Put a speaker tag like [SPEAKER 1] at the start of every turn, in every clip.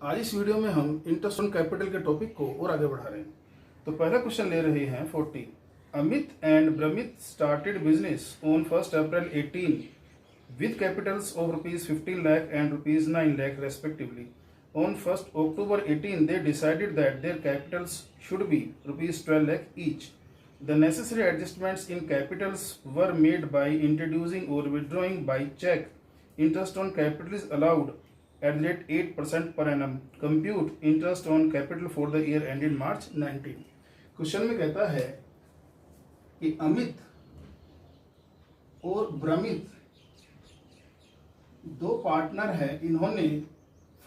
[SPEAKER 1] आज इस वीडियो में हम इंटरेस्ट ऑन कैपिटल के टॉपिक को और आगे बढ़ा रहे हैं। तो पहला क्वेश्चन ले रहे हैं 40। Amit and Bramit started business on 1 April 18 with capitals of rupees 15 lakh and rupees 9 lakh respectively. On 1st October 18, they decided that their capitals should be rupees 12 lakh each. The necessary adjustments in capitals were made by introducing or withdrawing by check. Interest on capital is allowed at the rate 8% per annum. Compute interest on capital for the year ended March 19. Question में कहता है कि अमित और ब्रमित दो partner हैं। इन्होंने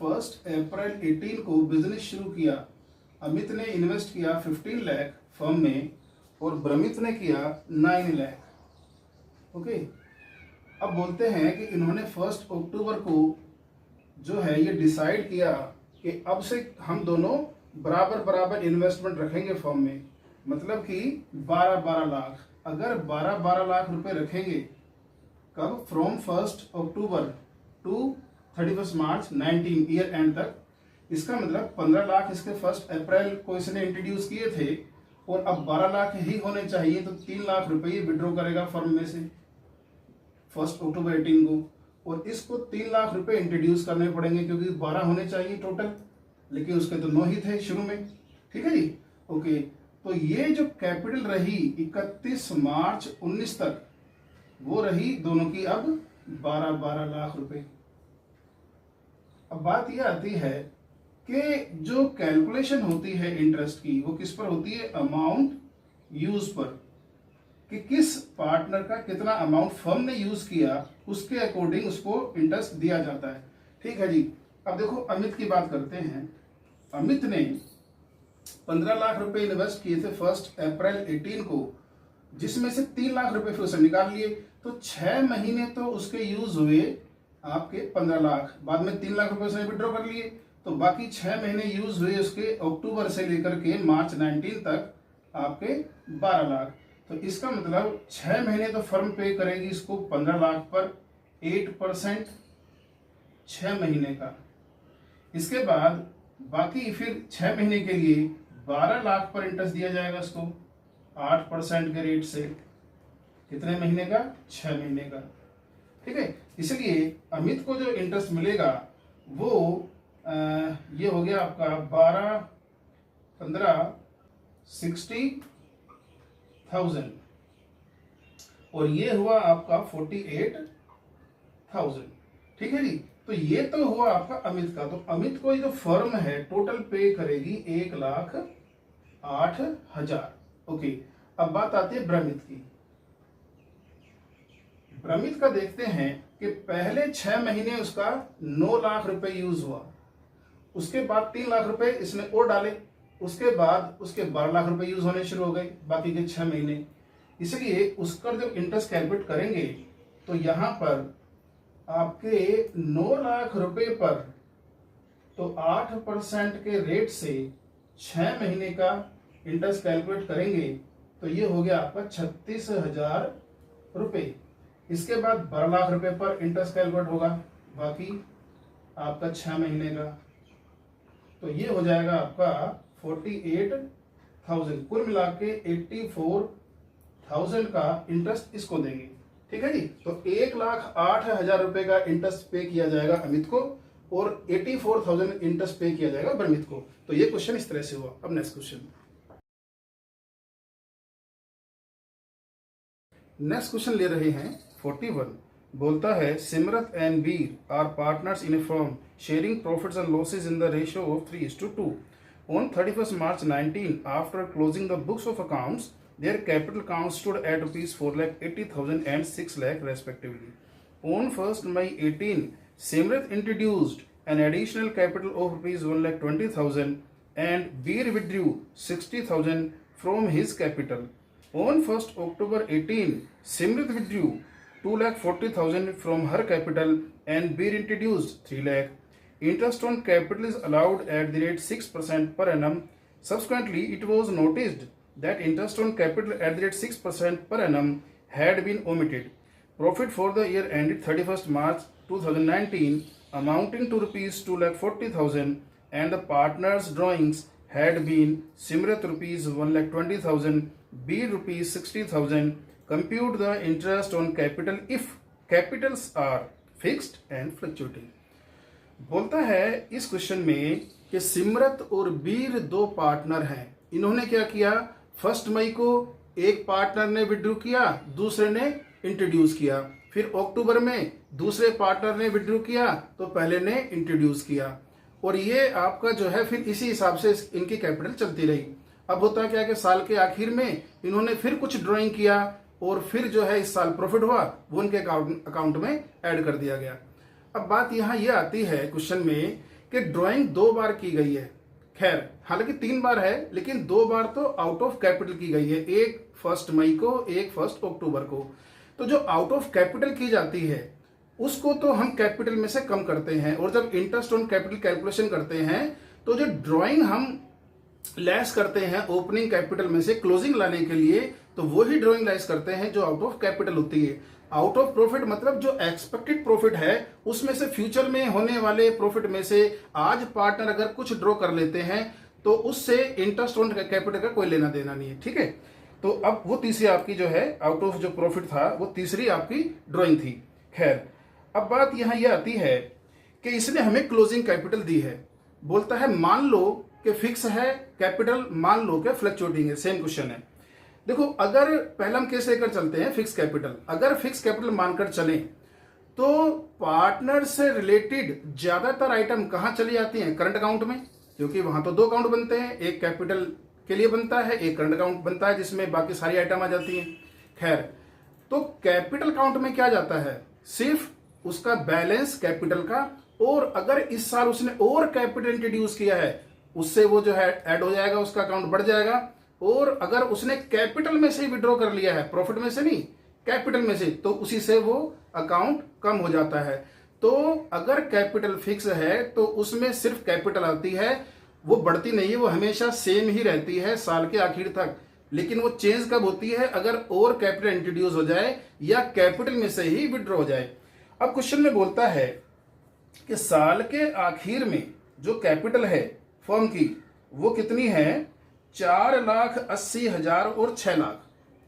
[SPEAKER 1] 1 April 18 को business शुरू किया। अमित ने इन्वेस्ट किया 15 लाख फर्म में और ब्रमित ने किया 9 लाख। ओके, अब बोलते हैं कि इन्होंने 1 अक्टूबर को जो है ये डिसाइड किया कि अब से हम दोनों बराबर बराबर इन्वेस्टमेंट रखेंगे फर्म में, मतलब कि 12-12 लाख। अगर 12-12 लाख रुपए रखेंगे कब, from 1 October to 31 March 19 year end तक, इसका मतलब 15 लाख इसके 1 अप्रैल को इसने इंट्रोड्यूस किए थे और अब 12 लाख ही होने चाहिए, तो 3 लाख रुपए ये विड्रॉ करेगा फर्म में से 1 अक्टूबर 18 को, और इसको 3 लाख रुपए इंट्रोड्यूस करने पड़ेंगे क्योंकि 12 होने चाहिए टोटल, लेकिन उसके तो 9 ही थे शुरू में। ठीक है जी, ओके। तो ये जो कैपिटल रही 31 मार्च 19 तक, वो रही दोनों की अब 12-12 लाख रुपए। अब बात यह आती है कि जो कैलकुलेशन होती है इंटरेस्ट की, वो किस पर होती है, अमाउंट यूज पर, कि किस पार्टनर का कितना अमाउंट फर्म ने यूज किया, उसके अकॉर्डिंग उसको इंटरेस्ट दिया जाता है। ठीक है जी। अब देखो अमित की बात करते हैं। अमित ने 15 लाख रुपए इन्वेस्ट किए थे 1 अप्रैल 18 को, जिसमें से 3 लाख रुपए फिर उसे निकाल लिए, तो 6 महीने तो उसके यूज हुए आपके 15 लाख, बाद में 3 लाख रुपए उसने विड्रॉ कर लिए, तो बाकी 6 महीने यूज हुए उसके अक्टूबर से लेकर के मार्च 19 तक आपके 12 लाख। तो इसका मतलब 6 महीने तो फर्म पे करेगी इसको 15 लाख पर 8% 6 महीने का। इसके बाद बाकी फिर 6 महीने के लिए 12 लाख पर इंटरेस्ट दिया जाएगा उसको 8% के रेट से। कितने महीने का, 6 महीने का। ठीक है, इसलिए अमित को जो इंटरेस्ट मिलेगा वो ये हो गया आपका 12-15 60,000 और ये हुआ आपका 48,000। ठीक है जी। तो ये तो हुआ आपका अमित का। तो अमित को जो फर्म है टोटल पे करेगी 1,08,000। ओके, अब बात आती है ब्रमित की। ब्रमित का देखते हैं कि पहले 6 महीने उसका 9 लाख रुपए यूज हुआ, उसके बाद 3 लाख रुपए इसने और डाले, उसके बाद उसके 12 लाख रुपए यूज होने शुरू हो गए बाकी के 6 महीने। इसलिए उसका जब इंटरेस्ट कैलकुलेट करेंगे तो यहां पर आपके 9 लाख रुपए पर तो 8% के रेट से 6 महीने का इंटरेस्ट कैलकुलेट करेंगे तो ये हो गया आपका 36,000 रुपए। इसके बाद 12 लाख रुपए पर इंटरेस्ट कैलकुलेट होगा, बाकी आपका 6 महीने का, तो ये हो जाएगा आपका 48,000। कुल मिला के 84,000 का इंटरेस्ट इसको देंगे। ठीक है जी। तो 1,08,000 रुपए का इंटरेस्ट पे किया जाएगा अमित को और 84,000 इंटरेस्ट पे किया जाएगा ब्रमित को। तो ये क्वेश्चन इस तरह से हुआ। अब नेक्स्ट क्वेश्चन ले रहे हैं 41। बोलता है Simrat and Veer are partners in a firm sharing profits and losses in the ratio of 3:2। On 31 March 19, after closing the books of accounts, their capital accounts stood at rupees 4,80,000 and 6 lakh respectively. On 1st May 18, Simrat introduced an additional capital of rupees 1,20,000 and Veer withdrew 60,000 from his capital. On 1st October 18, Simrat withdrew 2,40,000 from her capital and Veer introduced 3 lakh. Interest on capital is allowed at the rate 6% per annum. Subsequently, it was noticed that interest on capital at the rate 6% per annum had been omitted. Profit for the year ended 31st March 2019 amounting to rupees 2,40,000 and the partners drawings had been Simrat rupees 1,20,000, B rupees 60,000. Compute the interest on capital if capitals are fixed and fluctuating. बोलता है इस question में कि सिमरत और बीर दो partner हैं। इन्होंने क्या किया, 1 मई को एक पार्टनर ने विड्रॉ किया, दूसरे ने इंट्रोड्यूस किया। फिर अक्टूबर में दूसरे पार्टनर ने विड्रॉ किया तो पहले ने इंट्रोड्यूस किया। और ये आपका जो है फिर इसी हिसाब से इनकी कैपिटल चलती रही। अब होता क्या कि साल के आखिर में इन्होंने फिर कुछ ड्राइंग किया और फिर जो है इस साल प्रॉफिट हुआ वो उनके अकाउंट में ऐड कर दिया गया। अब बात यहाँ ये आती है क्वेश्चन में कि ड्राइंग 2 बार की गई है। खैर हालांकि 3 बार है लेकिन 2 बार तो आउट ऑफ कैपिटल की गई है, एक 1 मई को, एक 1 अक्टूबर को। तो जो आउट ऑफ कैपिटल की जाती है उसको तो हम कैपिटल में से कम करते हैं, और जब इंटरेस्ट ऑन कैपिटल कैलकुलेशन करते हैं तो जो ड्राइंग हम लेस करते हैं ओपनिंग कैपिटल में से क्लोजिंग लाने के लिए, तो वो ही ड्राइंग लेस करते हैं जो आउट ऑफ कैपिटल होती है। आउट ऑफ प्रॉफिट मतलब जो एक्सपेक्टेड प्रॉफिट है उसमें से फ्यूचर में होने वाले प्रॉफिट में से आज पार्टनर अगर कुछ ड्रॉ कर लेते हैं तो उससे इंटरेस्ट ऑन कैपिटल का कोई लेना देना नहीं है। ठीक है, तो अब वो तीसरी आपकी जो है आउट ऑफ जो प्रॉफिट था वो तीसरी आपकी ड्राइंग थी। खैर अब बात यहां यह आती है कि इसने हमें क्लोजिंग कैपिटल दी है। बोलता है मान लो कि फिक्स है कैपिटल, मान लो कि फ्लक्चुएटिंग है। सेम क्वेश्चन है। देखो अगर पहले हम कैसे लेकर चलते हैं फिक्स कैपिटल, अगर फिक्स कैपिटल मानकर चलें तो पार्टनर से रिलेटेड ज्यादातर आइटम कहां चली जाती हैं, करंट अकाउंट में, क्योंकि वहां तो 2 अकाउंट बनते हैं, एक कैपिटल के लिए बनता है, एक करंट अकाउंट बनता है जिसमें बाकी सारी आइटम आ जाती हैं। खैर तो कैपिटल अकाउंट में क्या जाता है, सिर्फ उसका बैलेंस कैपिटल का, और अगर इस साल उसने और कैपिटल इंट्रोड्यूस किया है उससे वो जो है ऐड हो जाएगा, उसका अकाउंट बढ़ जाएगा। और अगर उसने कैपिटल में से विड्रॉ कर लिया है, प्रॉफिट में से नहीं कैपिटल में से, तो उसी से वो अकाउंट कम हो जाता है। तो अगर कैपिटल फिक्स है तो उसमें सिर्फ कैपिटल आती है, वो बढ़ती नहीं है, वो हमेशा सेम ही रहती है साल के आखिर तक। लेकिन वो चेंज कब होती है, अगर और कैपिटल इंट्रोड्यूस हो जाए या कैपिटल में से ही विड्रॉ हो जाए। अब क्वेश्चन में बोलता है कि साल के आखिर में जो कैपिटल है फर्म की वो कितनी है, 4,80,000 और 6 लाख।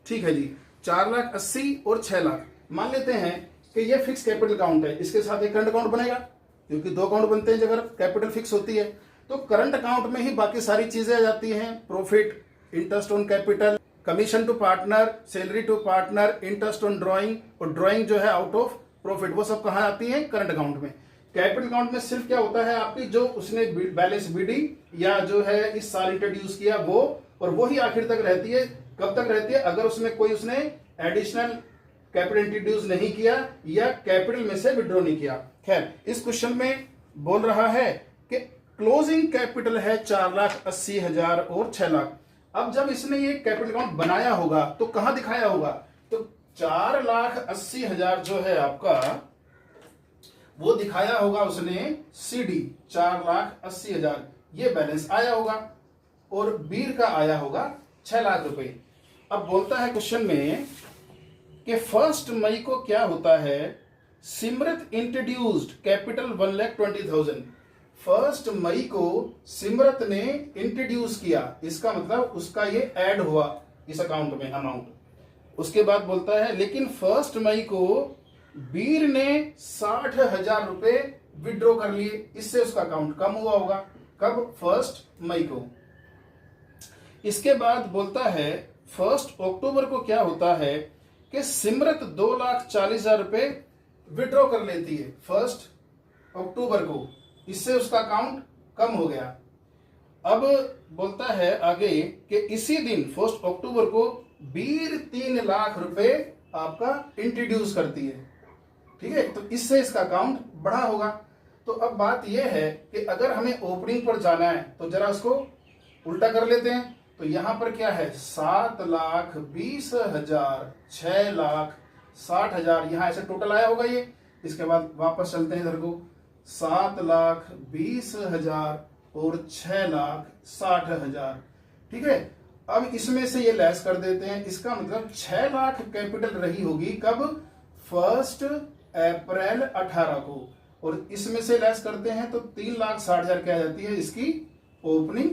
[SPEAKER 1] ठीक है जी, 4,80,000 और 6 लाख मान लेते हैं कि ये फिक्स कैपिटल अकाउंट है। इसके साथ एक करंट अकाउंट बनेगा क्योंकि 2 अकाउंट बनते हैं अगर कैपिटल फिक्स होती है। तो करंट अकाउंट में ही बाकी सारी चीजें आ जाती हैं, profit, interest on capital, commission to partner, salary to partner, interest on drawing, और ड्राइंग जो है आउट ऑफ प्रॉफिट, वो सब कहाँ आती है, करंट अकाउंट में। कैपिटल अकाउंट में सिर्फ क्या होता है आपकी जो उसने बैलेंस बीडी या जो है इस साल इंट्रोड्यूस किया वो, और वो ही आखिर तक रहती है। कब तक रहती है, अगर उसमें कोई उसने एडिशनल कैपिटल इंट्रोड्यूस नहीं किया या कैपिटल में से विड्रॉ नहीं किया। खैर इस क्वेश्चन में बोल रहा है कि क्लोजिंग कैपिटल है 4,80,000 और 6 लाख। अब जब इसने ये कैपिटल अकाउंट बनाया होगा तो कहां दिखाया होगा, तो 4,80,000 जो है आपका वो दिखाया होगा उसने सीडी 4,80,000, ये बैलेंस आया होगा, और बीर का आया होगा 6 लाख रुपए। अब बोलता है क्वेश्चन में कि 1 मई को क्या होता है, सिमरत इंट्रोड्यूस्ड कैपिटल 1,20,000। 1 मई को सिमरत ने इंट्रोड्यूस किया, इसका मतलब उसका ये ऐड हुआ इस अकाउंट में अमाउंट। उसके बाद बोलता है लेकिन 1 मई को बीर ने 60,000 रुपए विड्रॉ कर लिए, इससे उसका अकाउंट कम हुआ होगा। कब, 1 मई को। इसके बाद बोलता है 1 अक्टूबर को क्या होता है कि सिमरत 2,40,000 रुपए विड्रॉ कर लेती है 1 अक्टूबर को, इससे उसका अकाउंट कम हो गया। अब बोलता है आगे कि इसी दिन 1 अक्टूबर को बीर 3 लाख रुपए आपका इंट्रोड्यूस करती है। ठीक है, तो इससे इसका अकाउंट बढ़ा होगा। तो अब बात यह है कि अगर हमें ओपनिंग पर जाना है तो जरा उसको उल्टा कर लेते हैं। तो यहां पर क्या है, 7,20,000, 6,60,000, यहां ऐसे टोटल आया होगा ये। इसके बाद वापस चलते हैं इधर को, 7,20,000 और 6,60,000। ठीक है, अब इसमें से ये लेस कर देते हैं, इसका मतलब 6 लाख कैपिटल रही होगी कब, 1 अप्रैल 18 को। और इसमें से लेस करते हैं तो 3,60,000 क्या आ जाती है इसकी ओपनिंग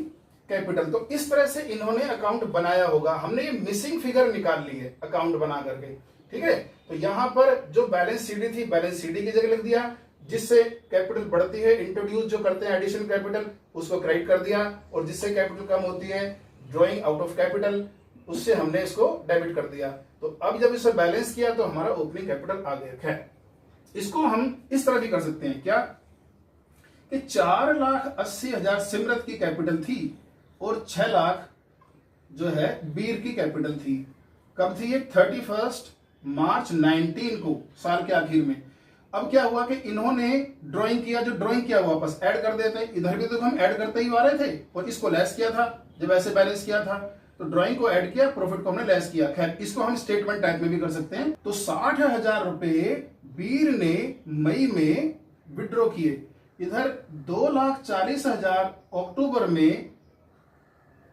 [SPEAKER 1] कैपिटल। तो इस तरह से इन्होंने अकाउंट बनाया होगा, हमने ये मिसिंग फिगर निकाल ली है अकाउंट बना करके, ठीक है। तो यहां पर जो बैलेंस सीडी थी, बैलेंस सीडी की जगह लिख दिया, जिससे कैपिटल बढ़ती है इंट्रोड्यूस जो करते हैं एडिशन कैपिटल उसको क्रेडिट कर दिया, और जिससे कैपिटल कम होती है ड्रॉइंग आउट ऑफ कैपिटल उससे हमने इसको डेबिट कर दिया। तो अब जब इसे बैलेंस किया तो हमारा ओपनिंग कैपिटल आ गया। खैर, इसको हम इस तरह भी कर सकते हैं क्या कि 4,80,000 सिमरत की कैपिटल थी और 6 लाख जो है बीर की कैपिटल थी। कब थी ये? 31 मार्च 19 को, साल के आखिर में। अब क्या हुआ कि इन्होंने ड्राइंग किया, जो ड्राइंग किया वापस ऐड कर देते हैं। इधर भी तो हम ऐड करते ही आ रहे थे और इसको लेस किया था जब ऐसे बैलेंस किया था, तो ड्राइंग को ऐड किया, प्रॉफिट को हमने लेस किया। खैर, इसको हम स्टेटमेंट टाइप में भी कर सकते हैं। तो 60,000 रुपए बीर ने मई में विड्रॉ किए, इधर 2,40,000 अक्टूबर में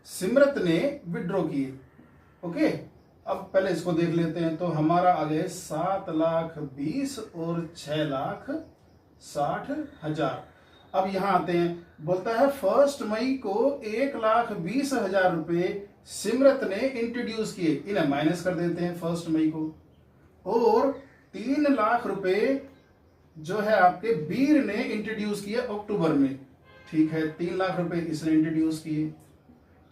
[SPEAKER 1] सिमरत ने विड्रॉ किए। ओके, अब पहले इसको देख लेते हैं। तो हमारा आ गए 7,20,000 और 6,60,000। अब यहां आते हैं, बोलता है 1 मई को 1,20,000 रुपए सिमरत ने इंट्रोड्यूस किए, इन्हें माइनस कर देते हैं 1 मई को, और 3 लाख रुपए जो है आपके बीर ने इंट्रोड्यूस किया अक्टूबर में। ठीक है, 3 लाख रुपए इसने इंट्रोड्यूस किए।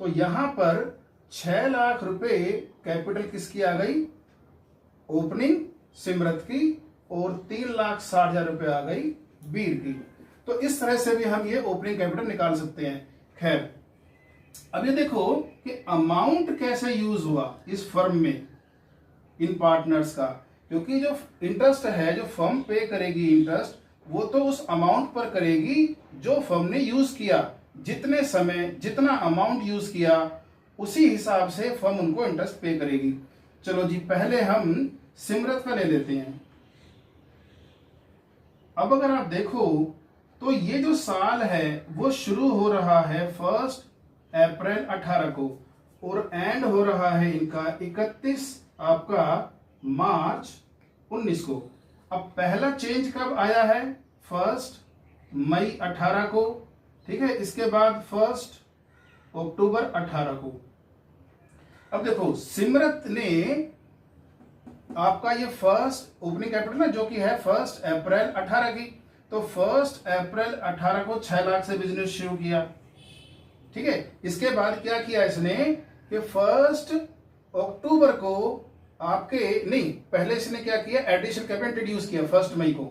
[SPEAKER 1] तो यहां पर 6 लाख रुपए कैपिटल किसकी आ गई? ओपनिंग सिमरत की, और 3,60,000 रुपए आ गई बीर की। तो इस तरह से भी हम ये ओपनिंग कैपिटल निकाल सकते हैं। खैर, अब ये देखो कि अमाउंट कैसे यूज हुआ इस फर्म में इन पार्टनर्स का, क्योंकि जो इंटरेस्ट है जो फर्म पे करेगी इंटरेस्ट, वो तो उस अमाउंट पर करेगी जो फर्म ने यूज किया। जितने समय जितना अमाउंट यूज किया उसी हिसाब से फर्म उनको इंटरेस्ट पे करेगी। चलो जी, पहले हम सिमरत का ले लेते हैं। अब अगर आप देखो तो ये जो साल है वो शुरू हो रहा है 1 अप्रैल 18 को और एंड हो रहा है इनका 31 आपका मार्च 19 को। अब पहला चेंज कब आया है? 1 मई 18 को, ठीक है। इसके बाद 1 अक्टूबर 18 को। अब देखो, सिमरत ने आपका ये फर्स्ट ओपनिंग कैपिटल ना जो कि है 1 अप्रैल 18 की, तो 1 अप्रैल 18 को 6 लाख से बिजनेस शुरू किया, ठीक है। इसके बाद क्या किया इसने कि 1 अक्टूबर को आपके नहीं, पहले इसने क्या किया? एडिशनल कैपिटल इंट्रोड्यूस किया 1 मई को।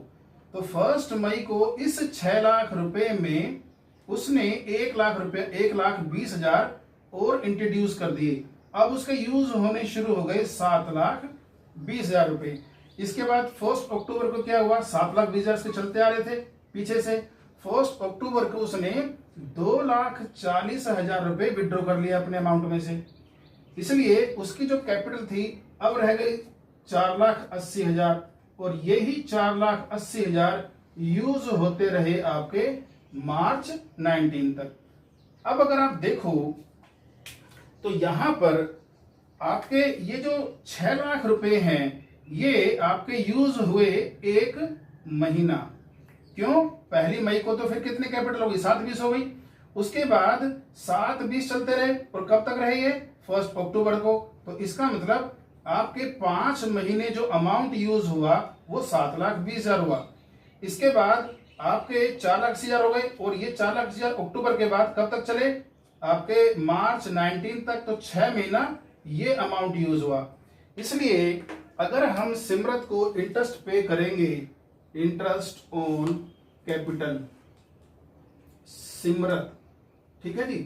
[SPEAKER 1] तो 1 मई को इस 6 लाख रुपए में उसने 1 लाख रुपए 1,20,000 और इंट्रोड्यूस कर दिए। अब उसके यूज होने शुरू हो गए 7,20,000 रुपए। इसके बाद 1 अक्टूबर को क्या हुआ? 7,20,000 से चलते आ रहे थे पीछे से। 1 अक्टूबर को उसने 2,40,000 रुपए विड्रॉ कर लिया अपने अमाउंट में से, इसलिए उसकी जो कैपिटल थी अब रह गई 4,80,000, और यही 4,80,000 यूज होते रहे आपके मार्च 19 तक। अब अगर आप देखो तो यहां पर आपके ये जो 6 लाख रुपए हैं ये आपके यूज हुए 1 महीना। क्यों? 1 मई को तो फिर कितनी कैपिटल होगी? 7,20 हो गई। उसके बाद 7,20 चलते रहे, और कब तक रहे ये? 1 अक्टूबर को। तो इसका मतलब आपके 5 महीने जो अमाउंट यूज हुआ वो 7,20,000 हुआ। इसके बाद आपके 4,80,000 हो गए, और ये 4,80,000 अक्टूबर के बाद कब तक चले? आपके मार्च 19 तक। तो 6 महीना ये अमाउंट यूज हुआ। इसलिए अगर हम सिमरत को इंटरेस्ट पे करेंगे, इंटरेस्ट ऑन कैपिटल सिमरत, ठीक है जी,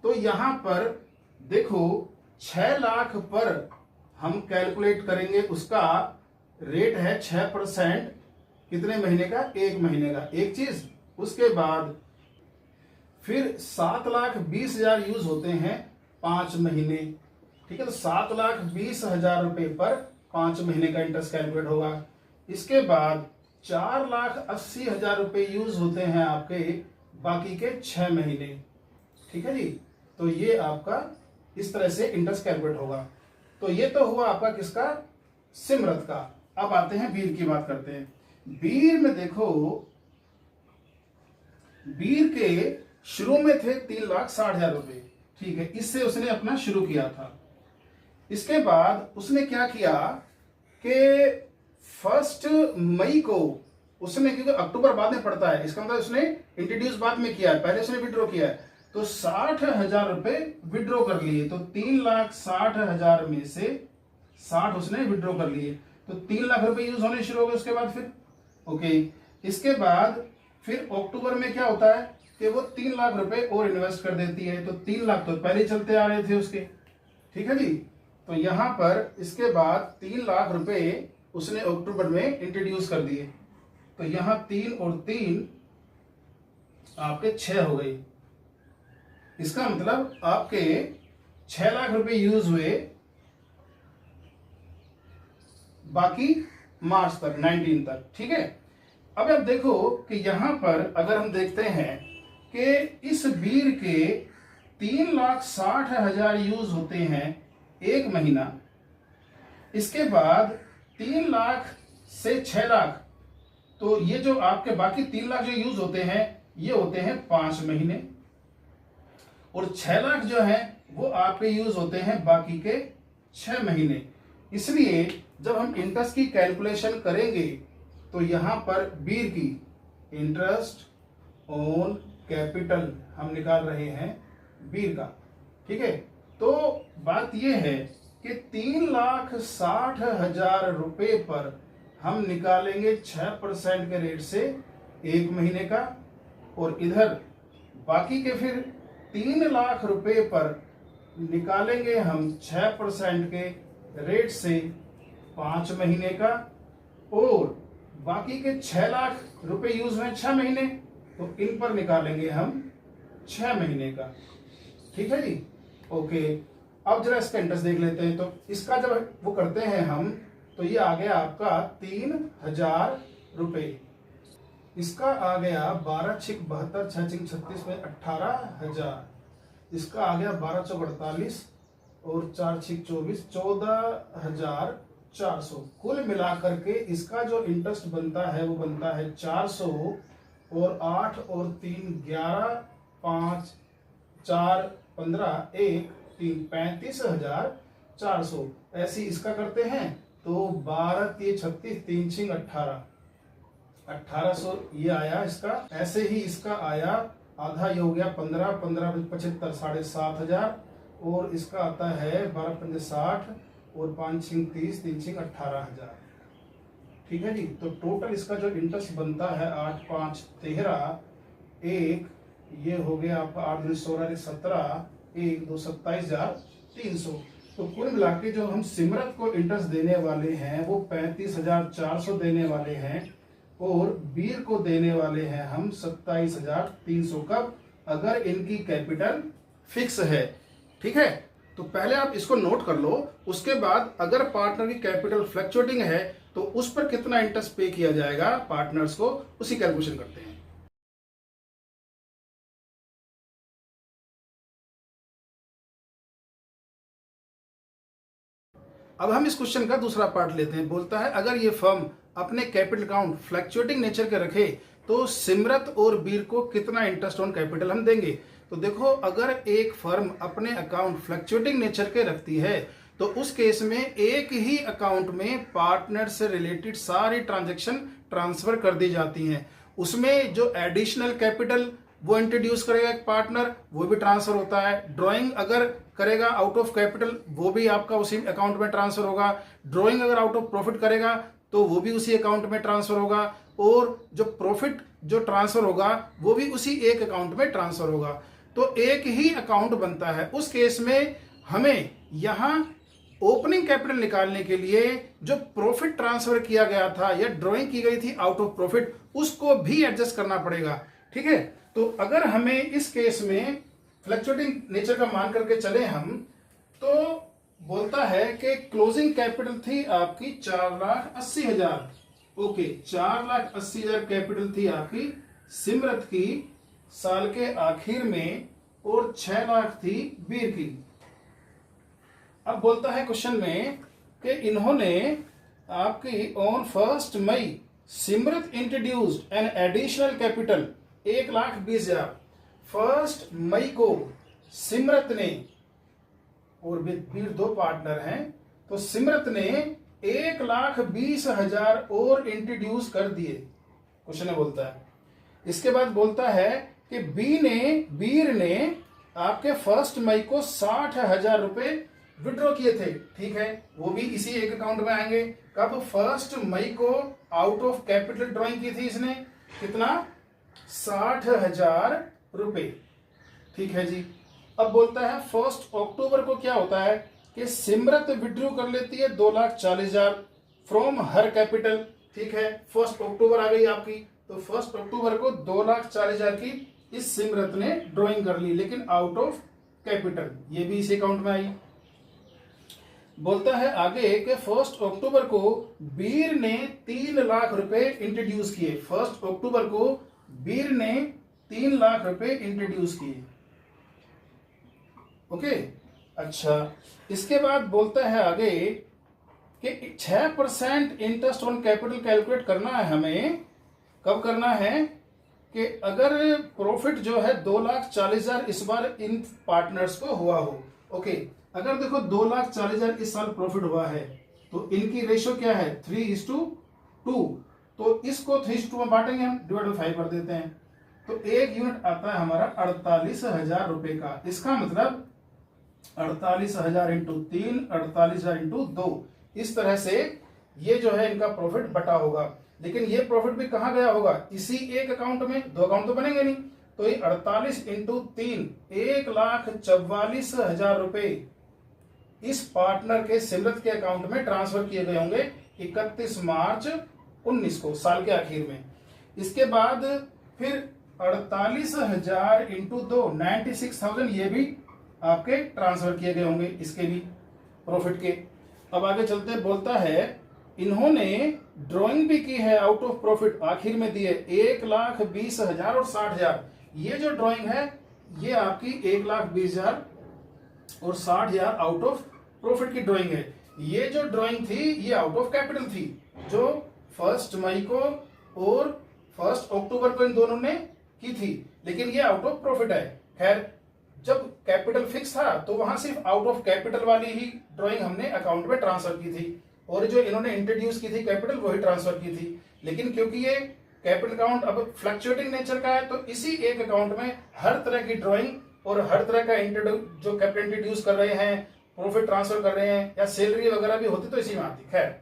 [SPEAKER 1] तो यहां पर देखो 6 लाख पर हम कैलकुलेट करेंगे, उसका रेट है 6%। कितने महीने का? 1 महीने का। एक चीज, उसके बाद फिर 7,20,000 यूज होते हैं 5 महीने, ठीक है। तो 7,20,000 रुपए पर 5 महीने का इंटरेस्ट कैलकुलेट होगा। इसके बाद 4,80,000 रुपए यूज होते हैं आपके बाकी के 6 महीने, ठीक है जी। तो ये आपका इस तरह से इंटरेस्ट कैलकुलेट होगा। तो ये तो हुआ आपका किसका? सिमरत का। अब आते हैं बीर की बात करते हैं। बीर में देखो बीर के शुरू में थे 3,60,000 रुपए, ठीक है, इससे उसने अपना शुरू किया था। इसके बाद उसने क्या किया कि 1 मई को उसने, क्योंकि अक्टूबर बाद में पड़ता है, इसका मतलब उसने इंट्रोड्यूस बाद में किया है, पहले उसने विड्रॉ किया है, तो 60,000 रुपए विड्रॉ कर लिए। तो 3,60,000 में से 60 उसने विड्रॉ कर लिए, तो 3 लाख रुपए यूज होने शुरू हो गए उसके बाद फिर। ओके, इसके बाद फिर अक्टूबर में क्या होता है कि वो 3 लाख रुपए और इन्वेस्ट कर देती है, तो 3 लाख तो पहले चलते आ रहे थे उसके, ठीक है जी। तो यहां पर इसके बाद 3 लाख रुपए उसने अक्टूबर में इंट्रोड्यूस कर दिए, तो यहां 3 और 3 आपके 6 हो गए। इसका मतलब आपके 6 लाख रुपए यूज हुए, बाकी मार्च तक 19 तक, ठीक है। अब आप देखो कि यहां पर अगर हम देखते हैं कि इस बीर के 3,60,000 यूज होते हैं एक महीना, इसके बाद 3 लाख से 6 लाख, तो ये जो आपके बाकी 3 लाख जो यूज होते हैं ये होते हैं 5 महीने, और 6 लाख जो है वो आपके यूज होते हैं बाकी के 6 महीने। इसलिए जब हम इंटरेस्ट की कैलकुलेशन करेंगे तो यहां पर बीर की इंटरेस्ट ऑन कैपिटल हम निकाल रहे हैं बीर का, ठीक है। तो बात यह है कि 3,60,000 रुपए पर हम निकालेंगे 6% के रेट से एक महीने का, और इधर बाकी के फिर 3 लाख रुपए पर निकालेंगे हम 6% के रेट से 5 महीने का, और बाकी के 6 लाख रुपए यूज हुए 6 महीने, तो इन पर निकालेंगे हम 6 महीने का, ठीक है जी। ओके, अब जरा इसका इंटरेस्ट देख लेते हैं। तो इसका जब वो करते हैं हम, तो ये आ गया आपका 3,000 रुपए, इसका आ गया 12 छिक 72 6 छिक 36 में 18,000, इसका आ गया 12 चौक 48 और 4 छिक 24 14,400। कुल मिलाकर के इसका जो इंटरेस्ट बनता है वो बनता है 400, और 8 और 3 11 5 4 15 1 3 35,400, ऐसी इसका करते हैं। तो 12 3 36 3 6 18 1800 ये आया इसका। ऐसे ही इसका आया आधा, ये हो गया 15 15 75 7,500, और इसका आता है 12 5 60 और 5 6 30 3 6 18,000, ठीक है जी। तो टोटल इसका जो इंटरेस्ट बनता है 8 5 13 1, ये हो गया आपका 8 2 16 17 1 2 27,300। तो कुल मिला के जो हम सिमरत को इंटरेस्ट देने वाले हैं वो 35,400 देने वाले हैं, और बीर को देने वाले हैं हम 27,300। कब? अगर इनकी कैपिटल फिक्स है, ठीक है। तो पहले आप इसको नोट कर लो, उसके बाद अगर पार्टनर की कैपिटल फ्लक्चुएटिंग है तो उस पर कितना इंटरेस्ट पे किया जाएगा पार्टनर्स को, उसी कैलकुलेशन करते हैं। अब हम इस क्वेश्चन का दूसरा पार्ट लेते हैं। बोलता है अगर ये फर्म अपने कैपिटल अकाउंट फ्लक्चुएटिंग नेचर के रखे तो सिमरत और बीर को कितना इंटरेस्ट ऑन कैपिटल हम देंगे। तो देखो, अगर एक फर्म अपने अकाउंट फ्लक्चुएटिंग नेचर के रखती है तो उस केस में एक ही अकाउंट में पार्टनर से रिलेटेड सारी ट्रांजैक्शन ट्रांसफर कर दी जाती हैं। उसमें जो एडिशनल कैपिटल वो इंट्रोड्यूस करेगा एक पार्टनर, वो भी ट्रांसफर होता है। ड्रॉइंग अगर करेगा आउट ऑफ कैपिटल, वो भी आपका उसी अकाउंट में ट्रांसफर होगा। ड्रॉइंग अगर आउट ऑफ प्रॉफिट करेगा तो वो भी उसी अकाउंट में ट्रांसफर होगा, और जो प्रॉफिट जो ट्रांसफर होगा वो भी उसी एक अकाउंट में ट्रांसफर होगा। तो एक ही अकाउंट बनता है। उस केस में हमें यहां ओपनिंग कैपिटल निकालने के लिए जो प्रॉफिट ट्रांसफर किया गया था या ड्रॉइंग की गई थी आउट ऑफ प्रॉफिट, उसको भी एडजस्ट करना पड़ेगा, ठीक है। तो अगर हमें इस केस में फ्लक्चुएटिंग नेचर का मान करके चले हम, तो बोलता है कि क्लोजिंग कैपिटल थी आपकी 4,80,000। ओके, 4,80,000 कैपिटल थी आपकी सिमरत की साल के आखिर में, और 6 लाख थी बीर की। अब बोलता है क्वेश्चन में कि इन्होंने आपकी on 1 May Simrat introduced an additional capital 1,20,000 1 मई को सिमरत ने, और वीर दो पार्टनर हैं, तो सिमरत ने 1,20,000 और इंट्रोड्यूस कर दिए, क्वेश्चन बोलता है। इसके बाद बोलता है कि वीर ने आपके 1 मई को 60,000 रुपए विड्रॉ किए थे, ठीक है, वो भी इसी एक अकाउंट में आएंगे। कब? 1 मई को आउट ऑफ कैपिटल ड्रॉइंग की थी इसने, कितना? 60,000 रुपए, ठीक है जी। अब बोलता है 1 अक्टूबर को क्या होता है कि सिमरत विड्रॉ कर लेती है 2,40,000 फ्रॉम हर कैपिटल, ठीक है। 1 अक्टूबर आ गई आपकी, तो 1 अक्टूबर को 2,40,000 की इस सिमरत ने ड्रॉइंग कर ली, लेकिन आउट ऑफ कैपिटल, ये भी इसी अकाउंट में आई। बोलता है आगे कि 1 अक्टूबर को वीर ने 3 लाख रुपए इंट्रोड्यूस किए। 1 अक्टूबर को वीर ने 3 लाख रुपए इंट्रोड्यूस किए, ओके। अच्छा, इसके बाद बोलता है आगे कि 6% इंटरेस्ट ऑन कैपिटल कैलकुलेट करना है हमें। कब करना है? कि अगर प्रॉफिट जो है 2,40,000 इस बार इन पार्टनर्स को हुआ हो, ओके। अगर देखो 2,40,000 इस साल प्रॉफिट हुआ है, तो इनकी रेशियो क्या है? 3:2, तो इसको 3:2 में बांटेंगे हम, डिवाइड बाय 5 कर देते हैं, तो 1 यूनिट आता है हमारा 48,000 रुपए का। इसका मतलब 48,000 इंटू 3, 48,000 इंटू 2, इस तरह से ये जो है इनका प्रॉफिट बटा होगा। लेकिन ये प्रॉफिट भी कहां गया होगा? इसी एक अकाउंट में, दो अकाउंट तो बनेंगे नहीं, तो ये 48 इंटू 3, 1,44,000 रुपए इस पार्टनर के सिमरत के अकाउंट में ट्रांसफर किए गए होंगे 31 मार्च 19 को, साल के आखिर में। इसके बाद फिर 48,000 इंटू 2, 96,000 ये भी आपके ट्रांसफर किए गए होंगे, इसके भी प्रॉफिट के। अब आगे चलते, बोलता है इन्होंने ड्राइंग भी की है आउट ऑफ प्रॉफिट, आखिर में दिए 1,20,000 और 60,000। ये जो ड्राइंग है ये आपकी 1,20,000 और 60,000 आउट ऑफ प्रॉफिट की ड्राइंग है। ये जो ड्राइंग थी ये आउट ऑफ कैपिटल थी, जो 1 मई को और 1 अक्टूबर को इन दोनों ने की थी, लेकिन ये आउट ऑफ प्रॉफिट है। खैर, जब कैपिटल फिक्स था तो वहां सिर्फ आउट ऑफ कैपिटल वाली ही ड्राइंग हमने अकाउंट में ट्रांसफर की थी, और जो इन्होंने इंट्रोड्यूस की थी कैपिटल वही ट्रांसफर की थी। लेकिन क्योंकि ये कैपिटल अकाउंट अब फ्लक्चुएटिंग नेचर का है, तो इसी एक अकाउंट में हर तरह की ड्राइंग और हर तरह का जो कैपिटल इंट्रोड्यूस कर रहे हैं, प्रॉफिट ट्रांसफर कर रहे हैं, या सैलरी वगैरह भी होती तो इसी में आती। खैर,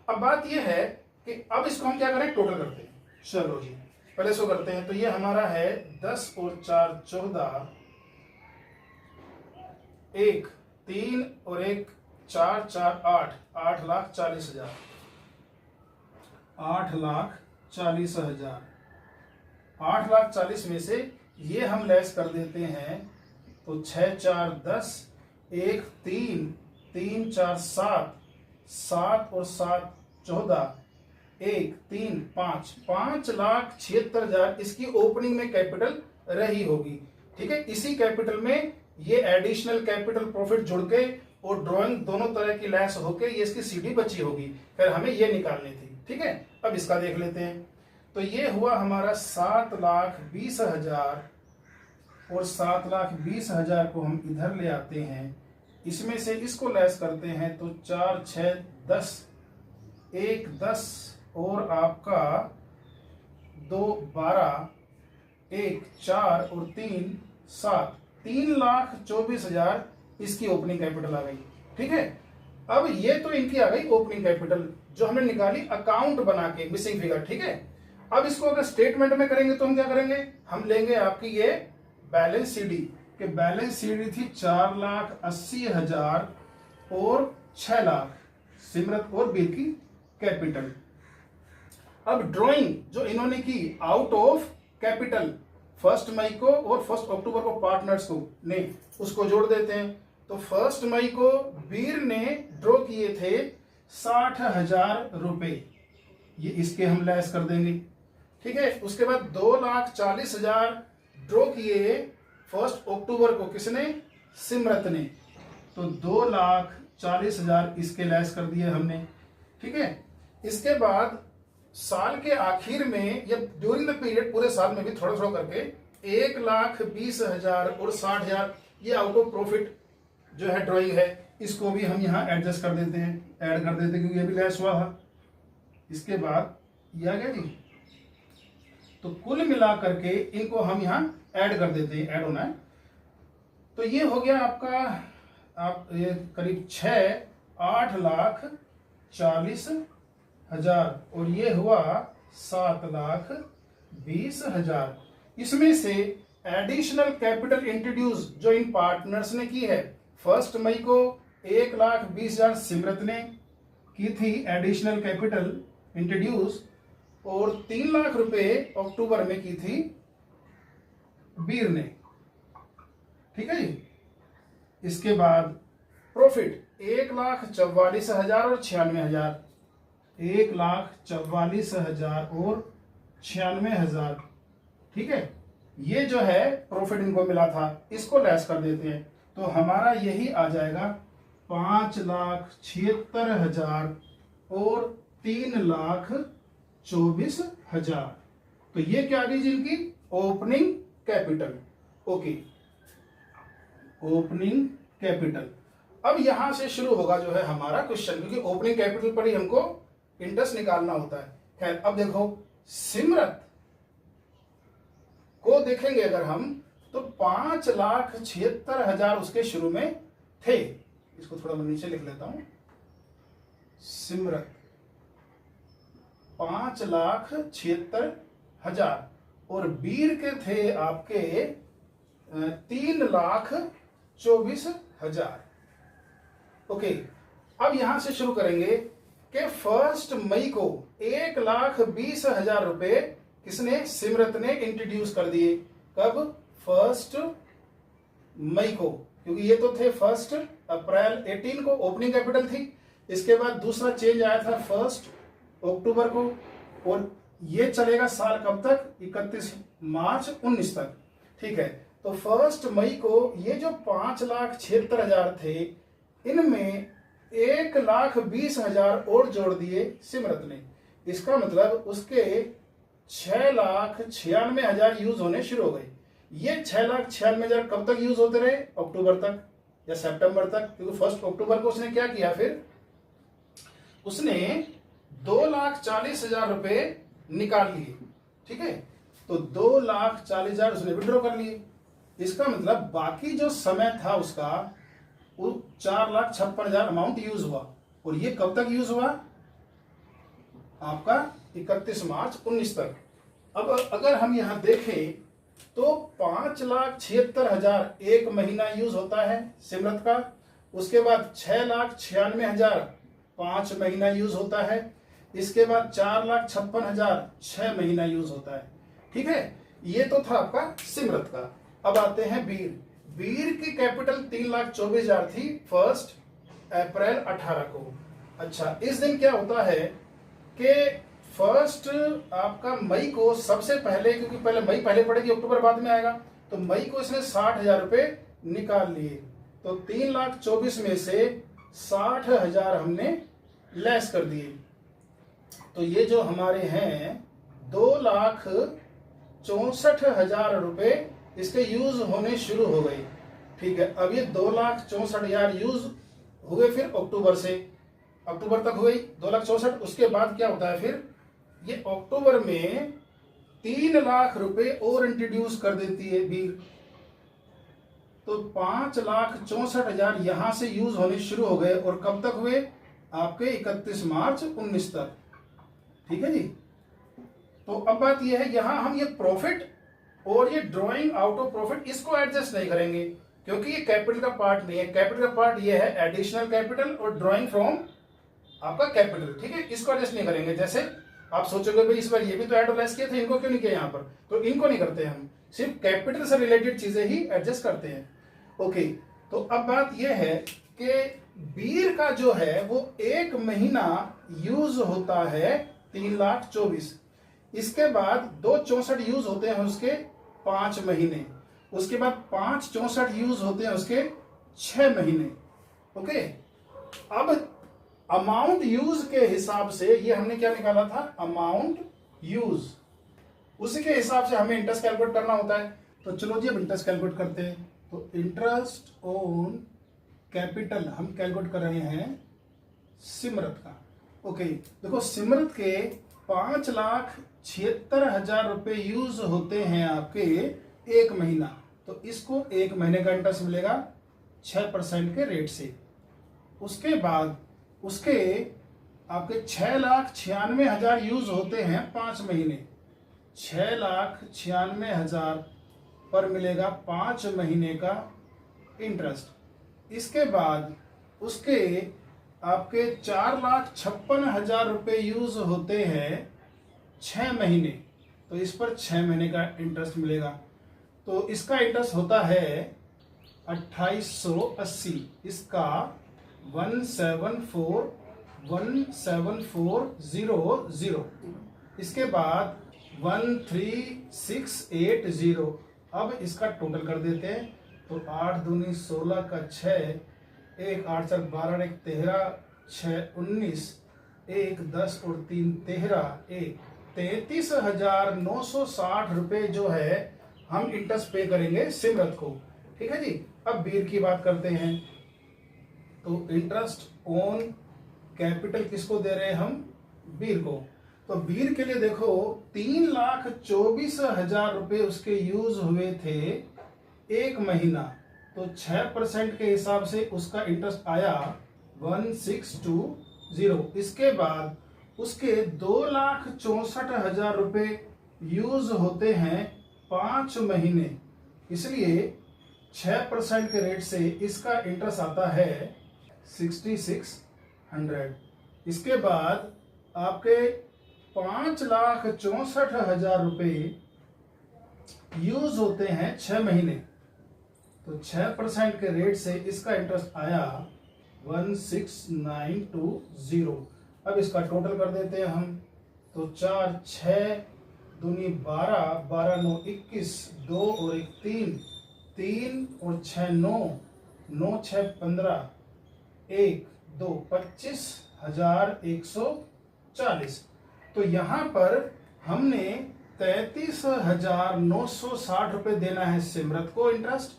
[SPEAKER 1] अब बात यह है कि अब इसको हम क्या करें, टोटल करते हैं। चलो जी, पहले इसको करते हैं। तो ये हमारा है 10 और 4 14, 1 3 और 1 4 4 8, 8,40,000, 8,40,000। 8,40,000 में से ये हम लेस कर देते हैं, तो 6 4 10, 1 3, 3 4 7, 7 और 7 14, 1 3 5, 5,76,000 इसकी ओपनिंग में कैपिटल रही होगी, ठीक है। इसी कैपिटल में ये एडिशनल कैपिटल प्रॉफिट जुड़ के और ड्राइंग दोनों तरह की लेस होके ये इसकी सीडी बची होगी, फिर हमें ये निकालनी थी, ठीक है। अब इसका देख लेते हैं। तो ये हुआ हमारा 7,20,000, और 7,20,000 को हम इधर ले आते हैं, इसमें से इसको लेस करते हैं, तो 4 6 10, 1 10 और आपका 2 12, 1 4 और 3 7, 3,24,000 इसकी ओपनिंग कैपिटल आ गई, ठीक है। अब ये तो इनकी आ गई ओपनिंग कैपिटल जो हमने निकाली अकाउंट बना के, मिसिंग फिगर, ठीक है। अब इसको अगर स्टेटमेंट में करेंगे तो हम क्या करेंगे, हम लेंगे आपकी ये बैलेंस सीडी, कि बैलेंस सीडी थी 4,80,000 और 6 लाख सिमरत और वीर की कैपिटल। अब ड्राइंग जो इन्होंने की आउट ऑफ कैपिटल 1 मई को और 1 अक्टूबर को पार्टनर्स को ने, उसको जोड़ देते हैं। तो 1 मई को वीर ने ड्रॉ किए थे 60,000 रुपए, ये इसके हम लेस कर देंगे, ठीक है। उसके बाद 2,40,000 ड्रॉ किए 1 अक्टूबर को, किसने? सिमरत ने, तो 2,40,000 इसके लेस कर दिए हमने, ठीक है। इसके बाद साल के आखिर में या ड्यूरिंग द पीरियड पूरे साल में भी थोड़ा थोड़ा करके 1,20,000 और 60,000 ये आउट ऑफ प्रॉफिट जो है ड्राइंग है, इसको भी हम यहाँ एडजस्ट कर देते हैं, ऐड कर देते हैं, क्योंकि ये भी लेस हुआ है। इसके बाद ये आ गया जी। तो कुल मिला करके इनको हम यहाँ ऐड कर देते हैं, ऐड होना है। तो ये हो गया आपका, आप ये करीब 8,40,000 और ये हुआ 7,20,000। इसमें से एडिशनल कैपिटल इंट्रोड्यूस जो इन पार्टनर्स ने की है, 1 मई को 1,20,000 सिमरत ने की थी एडिशनल कैपिटल इंट्रोड्यूस, और 3 लाख रुपए अक्टूबर में की थी बीर ने। ठीक है जी। इसके बाद प्रॉफिट 1,44,000 और 96,000, 1,44,000 और 96,000। ठीक है, ये जो है प्रॉफिट इनको मिला था, इसको लेस कर देते हैं। तो हमारा यही आ जाएगा 5,76,000 और 3,24,000। तो ये क्या आ गई जिनकी opening capital. Okay, opening capital. अब यहां से शुरू होगा जो है हमारा क्वेश्चन, क्योंकि ओपनिंग कैपिटल पर ही हमको इंटरेस्ट निकालना होता है। खैर, अब देखो सिमरत को देखेंगे अगर हम, तो 5,76,000 उसके शुरू में थे। इसको थोड़ा मैं नीचे लिख लेता हूं। सिमरत 5,76,000 और बीर के थे आपके 3,24,000। ओके, अब यहां से शुरू करेंगे कि 1 मई को 1,20,000 रुपए किसने, सिमरत ने इंट्रोड्यूस कर दिए। कब? 1 मई को, क्योंकि ये तो थे 1 अप्रैल 18 को ओपनिंग कैपिटल थी। इसके बाद दूसरा चेंज आया था 1 अक्टूबर को, और ये चलेगा साल कब तक, 31 मार्च 19 तक। ठीक है, तो 1 मई को ये जो 5,76,000 थे, इनमें 1,20,000 और जोड़ दिए सिमरत ने। इसका मतलब उसके 6,96,000 यूज होने शुरू हो गए। ये 6,96,000 कब तक यूज होते रहे? अक्टूबर तक या सितंबर तक, क्योंकि 1 अक्टूबर को उसने क्या किया, फिर उसने 2,40,000 रुपए निकाल लिए। ठीक है, तो 2,40,000 उसने विड्रॉ कर लिए। इसका मतलब बाकी जो समय था उसका, वो 4,56,000 अमाउंट यूज हुआ। और ये कब तक यूज हुआ? आपका 31 मार्च 19 तक। अब अगर हम यहां देखें तो 5,76,000 एक महीना यूज होता है सिमरत का। उसके बाद 6,96,000 5 महीना यूज होता है। इसके बाद 4,56,000 6 महीना यूज होता है। ठीक है, ये तो था आपका सिमरत का। अब आते हैं बीर। बीर की कैपिटल 3,24,000 थी 1 अप्रैल 18 को। अच्छा, इस दिन क्या होता है कि 1 आपका मई को सबसे पहले, क्योंकि पहले मई पहले पड़ेगी, अक्टूबर बाद में आएगा, तो मई को इसने 60,000 रुपए निकाल लिए। तो 3,24,000 में से 60,000 हमने लेस कर दिए। तो ये जो हमारे हैं 2,64,000 रुपए इसके यूज होने शुरू हो गए। ठीक है, अब ये 2,64,000 यूज हुए फिर अक्टूबर से, अक्टूबर तक हुई 2,64,000। उसके बाद क्या होता है फिर, ये अक्टूबर में 3 लाख रुपए और इंट्रोड्यूस कर देती है बीर। तो 5,64,000 यहां से यूज होने शुरू हो गए, और कब तक हुए? आपके 31 मार्च 19 तक। ठीक है जी। तो अब बात यह है, यहां हम ये प्रॉफिट और ये ड्रॉइंग आउट ऑफ प्रॉफिट इसको एडजस्ट नहीं करेंगे, क्योंकि ये कैपिटल का पार्ट नहीं है। कैपिटल का पार्ट ये है एडिशनल कैपिटल और ड्रॉइंग फ्रॉम आपका कैपिटल। ठीक है, इसको एडजस्ट नहीं करेंगे। जैसे आप सोचोगे भाई इस बार ये भी तो एड और लेस किए थे, इनको क्यों नहीं किया यहाँ पर, तो इनको नहीं करते हम, सिर्फ कैपिटल से रिलेटेड चीजें ही एडजस्ट करते हैं। ओके, तो अब बात यह है कि बीर का जो है वो एक महीना यूज होता है 3,24,000। इसके बाद 2,64,000 यूज होते हैं उसके 5 महीने। उसके बाद 5,64,000 यूज होते हैं उसके 6 महीने। ओके, अब अमाउंट यूज के हिसाब से ये हमने क्या निकाला था, अमाउंट यूज, उसी के हिसाब से हमें इंटरेस्ट कैलकुलेट करना होता है। तो चलो जी अब इंटरेस्ट कैलकुलेट करते हैं। तो इंटरेस्ट ऑन कैपिटल हम कैलकुलेट कर रहे हैं सिमरत का। ओके, देखो सिमरत के 5,76,000 रुपए यूज होते हैं आपके एक महीना, तो इसको एक महीने का इंटरेस्ट मिलेगा 6% के रेट से। उसके बाद उसके आपके 6,96,000 यूज होते हैं 5 महीने, 6,96,000 पर मिलेगा 5 महीने का इंटरेस्ट। इसके बाद उसके आपके 4,56,000 रुपए यूज होते हैं 6 महीने, तो इस पर 6 महीने का इंटरेस्ट मिलेगा। तो इसका इंटरेस्ट होता है 2,880, इसका 174,174,000। इसके बाद 13,680। अब इसका टोटल कर देते हैं, तो 8 दूनी 16 का 6, 1 8 4 12 1 13, 6 19, 1 10 और 3 13, 33,960 रुपए जो है हम इंटरेस्ट पे करेंगे सिमरत को। ठीक है जी। अब बीर की बात करते हैं। तो इंटरेस्ट ऑन कैपिटल किसको दे रहे हैं हम, बीर को। तो बीर के लिए देखो 3,24,000 रुपए उसके यूज हुए थे एक महीना, तो 6% के हिसाब से उसका इंटरेस्ट आया 1,620। इसके बाद उसके 2,64,000 रुपए यूज होते हैं 5 महीने, इसलिए 6% के रेट से इसका इंटरेस्ट आता है 6,600। इसके बाद आपके 5,64,000 रुपए यूज होते हैं 6 महीने, तो 6% के रेट से इसका इंटरेस्ट आया 1,6,920। अब इसका टोटल कर देते हैं हम। तो 4 6 दूनी 12, 12 9 21, 2 और 1 3, 3 और 6 9, 9 6 15, 1 2 25,140। तो यहाँ पर हमने 33,960 रुपए देना है सिमरत को इंटरेस्ट,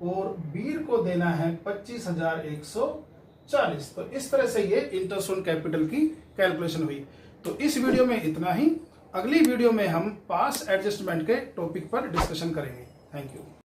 [SPEAKER 1] और बीर को देना है 25,140। तो इस तरह से ये इंटरेस्ट ऑन कैपिटल की कैलकुलेशन हुई। तो इस वीडियो में इतना ही। अगली वीडियो में हम पास एडजस्टमेंट के टॉपिक पर डिस्कशन करेंगे। Thank you.